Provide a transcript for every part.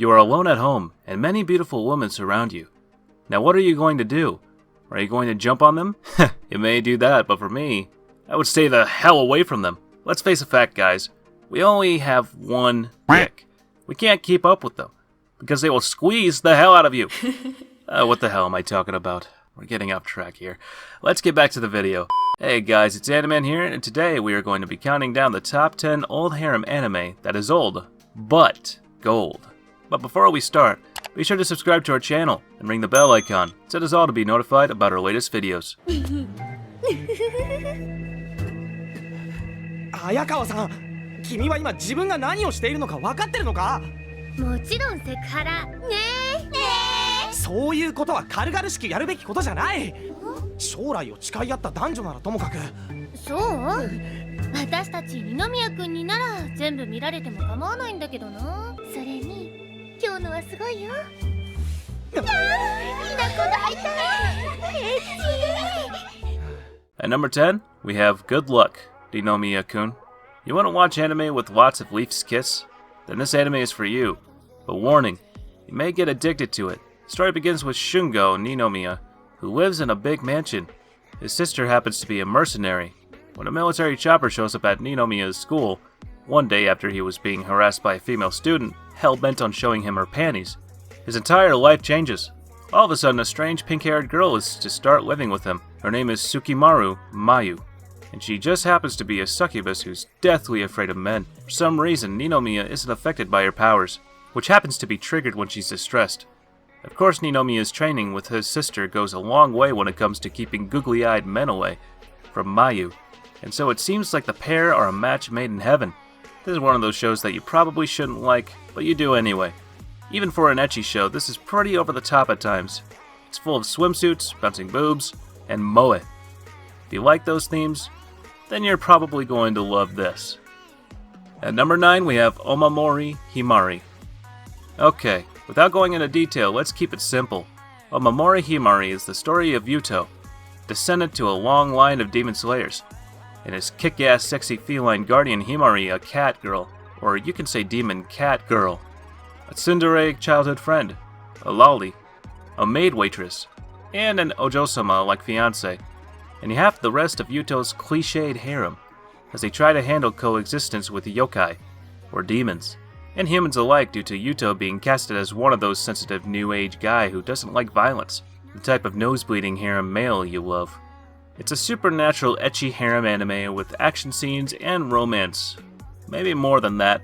You are alone at home, and many beautiful women surround you. Now what are you going to do? Are you going to jump on them? You may do that, but for me, I would stay the hell away from them. Let's face a fact, guys. We only have one dick. We can't keep up with them, because they will squeeze the hell out of you. What the hell am I talking about? We're getting off track here. Let's get back to the video. Hey guys, it's Animan here, and today we are going to be counting down the top 10 old harem anime that is old, but gold. But before we start, be sure to subscribe to our channel and ring the bell icon. Set us all to be notified about our latest videos. 早川さん、君は今自分が何をしているのか分かってるのか？もちろんセクハラねえ。そういうことは軽々しくやるべきことじゃない。将来を誓い合った男女ならともかく。そう？私たち二宮君になら全部見られても構わないんだけどな。それに今日のはすごいよ。ひなこ抱いた。At number 10, we have Good Luck, Ninomiya-kun. You want to watch anime with lots of Leaf's kiss? Then this anime is for you. But warning, you may get addicted to it. The story begins with Shungo Ninomiya, who lives in a big mansion. His sister happens to be a mercenary. When a military chopper shows up at Ninomiya's school, one day after he was being harassed by a female student, hell-bent on showing him her panties, his entire life changes. All of a sudden, a strange pink-haired girl is to start living with him. Her name is Tsukimaru Mayu, and she just happens to be a succubus who's deathly afraid of men. For some reason, Ninomiya isn't affected by her powers, which happens to be triggered when she's distressed. Of course, Ninomiya's training with his sister goes a long way when it comes to keeping googly-eyed men away from Mayu, and so it seems like the pair are a match made in heaven. This is one of those shows that you probably shouldn't like, but you do anyway. Even for an ecchi show, this is pretty over the top at times. It's full of swimsuits, bouncing boobs, and moe. If you like those themes, then you're probably going to love this. At number 9, we have Omamori Himari. Okay, without going into detail, let's keep it simple. Omamori Himari is the story of Yuto, descendant to a long line of demon slayers, and his kick-ass sexy feline guardian Himari, a cat girl, or you can say demon cat girl, a tsundere childhood friend, a loli, a maid waitress, and an ojo-sama-like fiancé, and you have the rest of Yuto's cliched harem, as they try to handle coexistence with yokai, or demons, and humans alike due to Yuto being casted as one of those sensitive new age guy who doesn't like violence, the type of nosebleeding harem male you love. It's a supernatural ecchi harem anime with action scenes and romance. Maybe more than that.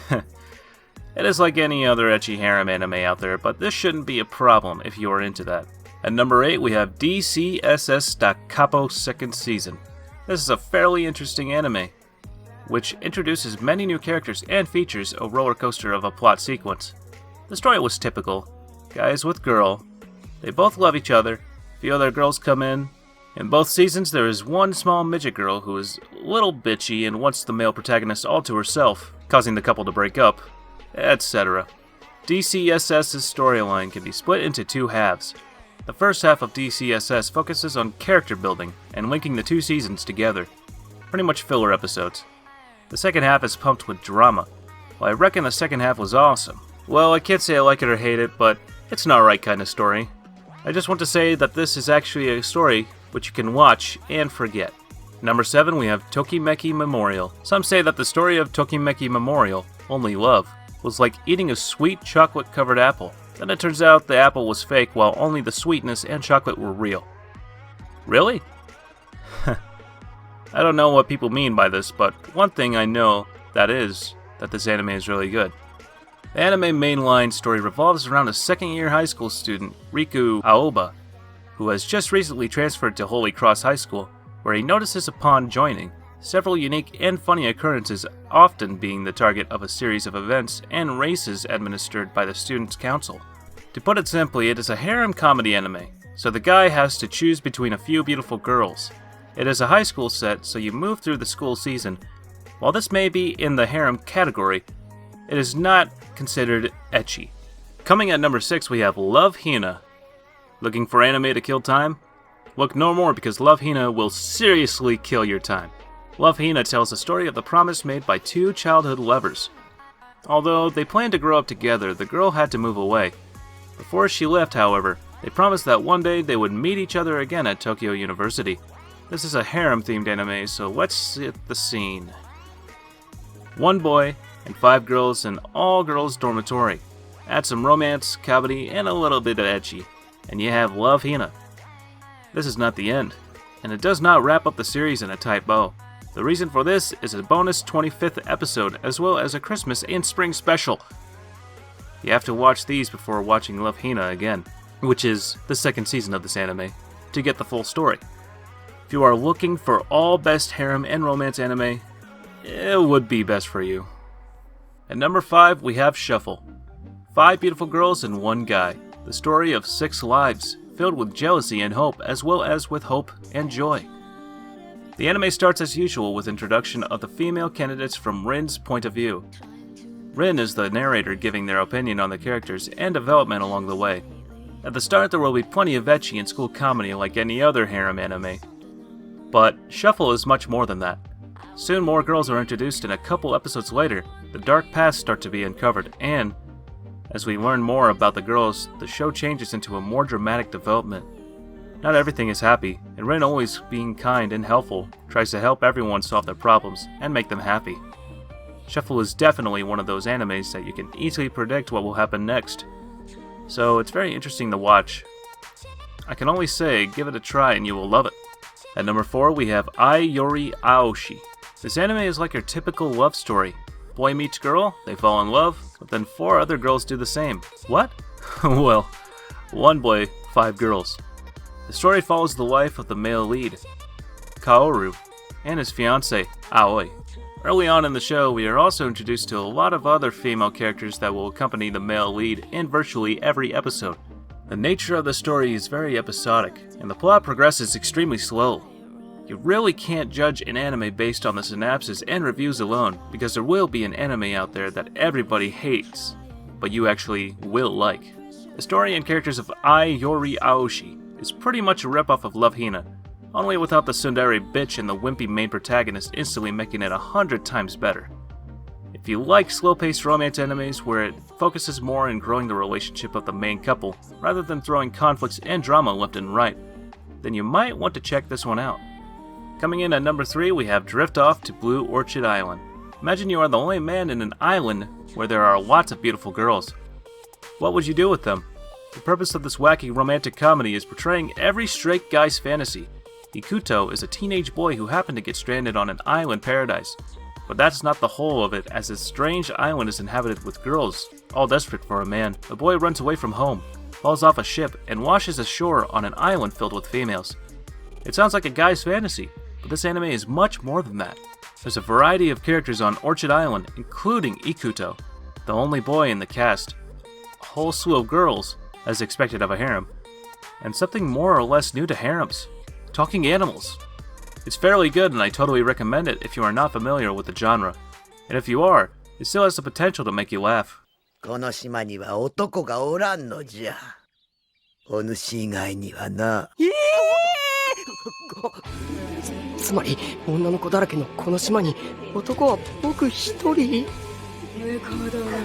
It is like any other ecchi harem anime out there, but this shouldn't be a problem if you are into that. At number 8, we have D.C.S.S. Capo second season. This is a fairly interesting anime, which introduces many new characters and features a roller coaster of a plot sequence. The story was typical. Guys with girl. They both love each other. A few other girls come in. In both seasons, there is one small midget girl who is a little bitchy and wants the male protagonist all to herself, causing the couple to break up, etc. D.C.S.S.'s storyline can be split into two halves. The first half of D.C.S.S. focuses on character building and linking the two seasons together. Pretty much filler episodes. The second half is pumped with drama. Well, I reckon the second half was awesome. Well, I can't say I like it or hate it, but it's an alright kind of story. I just want to say that this is actually a story which you can watch and forget. Number 7, we have Tokimeki Memorial. Some say that the story of Tokimeki Memorial, Only Love, was like eating a sweet chocolate-covered apple. Then it turns out the apple was fake while only the sweetness and chocolate were real. Really? I don't know what people mean by this, but one thing I know that this anime is really good. The anime mainline story revolves around a second-year high school student, Riku Aoba, who has just recently transferred to Holy Cross High School, where he notices upon joining several unique and funny occurrences, often being the target of a series of events and races administered by the students' council. To put it simply, it is a harem comedy anime, so the guy has to choose between a few beautiful girls. It is a high school set, so you move through the school season. While this may be in the harem category, it is not considered ecchi. Coming at number 6, we have Love Hina. Looking for anime to kill time? Look no more, because Love Hina will seriously kill your time. Love Hina tells the story of the promise made by two childhood lovers. Although they planned to grow up together, the girl had to move away. Before she left, however, they promised that one day they would meet each other again at Tokyo University. This is a harem-themed anime, so let's set the scene. 1 boy and 5 girls in all-girls dormitory. Add some romance, comedy, and a little bit of ecchi, and you have Love Hina. This is not the end, and it does not wrap up the series in a tight bow. The reason for this is a bonus 25th episode, as well as a Christmas and spring special. You have to watch these before watching Love Hina again, which is the 2nd season of this anime, to get the full story. If you are looking for all best harem and romance anime, it would be best for you. At number 5, we have Shuffle. 5 beautiful girls and 1 guy. The story of 6 lives, filled with jealousy and hope, as well as with hope and joy. The anime starts as usual with introduction of the female candidates from Rin's point of view. Rin is the narrator giving their opinion on the characters and development along the way. At the start there will be plenty of ecchi and school comedy like any other harem anime. But Shuffle is much more than that. Soon more girls are introduced, and a couple episodes later, the dark past start to be uncovered, and as we learn more about the girls, the show changes into a more dramatic development. Not everything is happy, and Rin, always being kind and helpful, tries to help everyone solve their problems and make them happy. Shuffle is definitely one of those animes that you can easily predict what will happen next, so it's very interesting to watch. I can only say, give it a try and you will love it. At number 4, we have Yori Aoshi. This anime is like your typical love story. Boy meets girl, they fall in love, but then 4 other girls do the same. What? Well, 1 boy, 5 girls. The story follows the life of the male lead, Kaoru, and his fiancée, Aoi. Early on in the show, we are also introduced to a lot of other female characters that will accompany the male lead in virtually every episode. The nature of the story is very episodic, and the plot progresses extremely slow. You really can't judge an anime based on the synopsis and reviews alone, because there will be an anime out there that everybody hates, but you actually will like. The story and characters of Yori Aoshi is pretty much a ripoff of Love Hina, only without the tsundere bitch and the wimpy main protagonist instantly making it 100 times better. If you like slow-paced romance animes where it focuses more on growing the relationship of the main couple, rather than throwing conflicts and drama left and right, then you might want to check this one out. Coming in at number 3, we have Drift Off to Blue Orchid Island. Imagine you are the only man in an island where there are lots of beautiful girls. What would you do with them? The purpose of this wacky romantic comedy is portraying every straight guy's fantasy. Ikuto is a teenage boy who happened to get stranded on an island paradise. But that's not the whole of it, as this strange island is inhabited with girls, all desperate for a man. The boy runs away from home, falls off a ship, and washes ashore on an island filled with females. It sounds like a guy's fantasy, but this anime is much more than that. There's a variety of characters on Orchid Island, including Ikuto, the only boy in the cast, a whole slew of girls, as expected of a harem, and something more or less new to harems: talking animals. It's fairly good, and I totally recommend it if you are not familiar with the genre. And if you are, it still has the potential to make you laugh. この島には男がおらんのじゃ。お主以外にはな。つまり女の子だらけのこの島に男は僕一人？無効だな。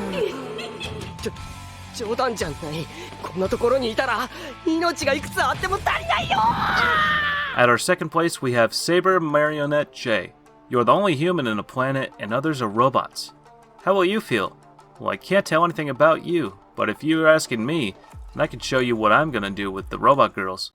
冗談じゃない。こんなところにいたら命がいくつあっても足りないよ。 At our 2nd place, we have Saber Marionette J. You are the only human in a planet and others are robots. How will you feel? Well, I can't tell anything about you, but if you're asking me, then I can show you what I'm gonna do with the robot girls.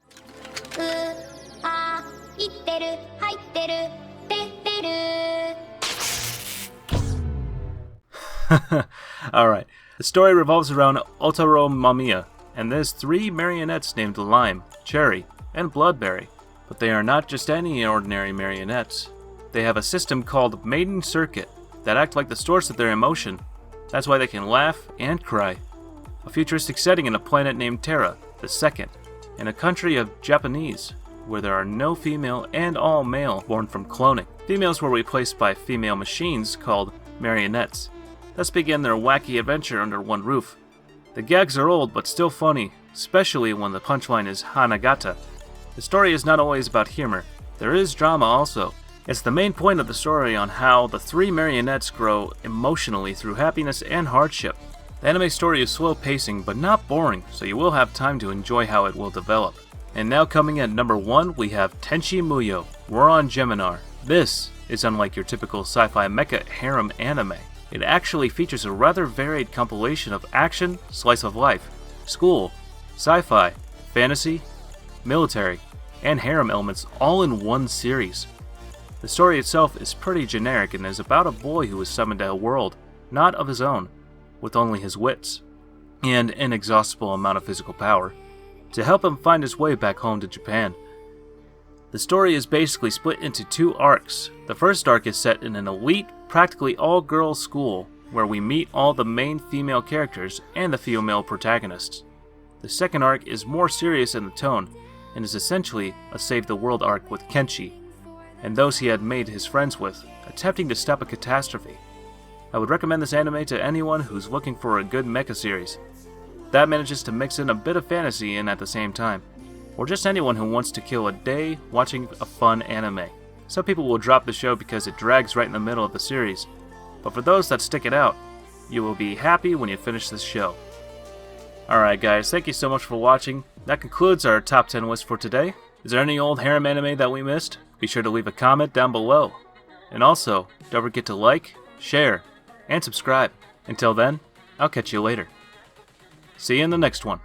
Alright, the story revolves around Otaro Mamiya, and there's 3 marionettes named Lime, Cherry, and Bloodberry. But they are not just any ordinary marionettes. They have a system called Maiden Circuit that act like the source of their emotion. That's why they can laugh and cry. A futuristic setting in a planet named Terra, the 2nd, in a country of Japanese, where there are no female and all male born from cloning. Females were replaced by female machines called marionettes. Let's begin their wacky adventure under one roof. The gags are old but still funny, especially when the punchline is Hanagata. The story is not always about humor. There is drama also, It's the main point of the story on how the three marionettes grow emotionally through happiness and hardship. The anime story is slow pacing but not boring, so you will have time to enjoy how it will develop. And now coming at number 1, we have Tenchi Muyo, War on Geminar. This is unlike your typical sci-fi mecha harem anime. It actually features a rather varied compilation of action, slice of life, school, sci-fi, fantasy, military, and harem elements all in one series. The story itself is pretty generic and is about a boy who is summoned to a world, not of his own, with only his wits, and an inexhaustible amount of physical power, to help him find his way back home to Japan. The story is basically split into 2 arcs. The first arc is set in an elite, practically all-girls school, where we meet all the main female characters and the female protagonists. The second arc is more serious in the tone, and is essentially a Save the World arc with Kenshi, and those he had made his friends with, attempting to stop a catastrophe. I would recommend this anime to anyone who's looking for a good mecha series that manages to mix in a bit of fantasy in at the same time, or just anyone who wants to kill a day watching a fun anime. Some people will drop the show because it drags right in the middle of the series, but for those that stick it out, you will be happy when you finish this show. Alright guys, thank you so much for watching. That concludes our top 10 list for today. Is there any old harem anime that we missed? Be sure to leave a comment down below. And also, don't forget to like, share, and subscribe. Until then, I'll catch you later. See you in the next one.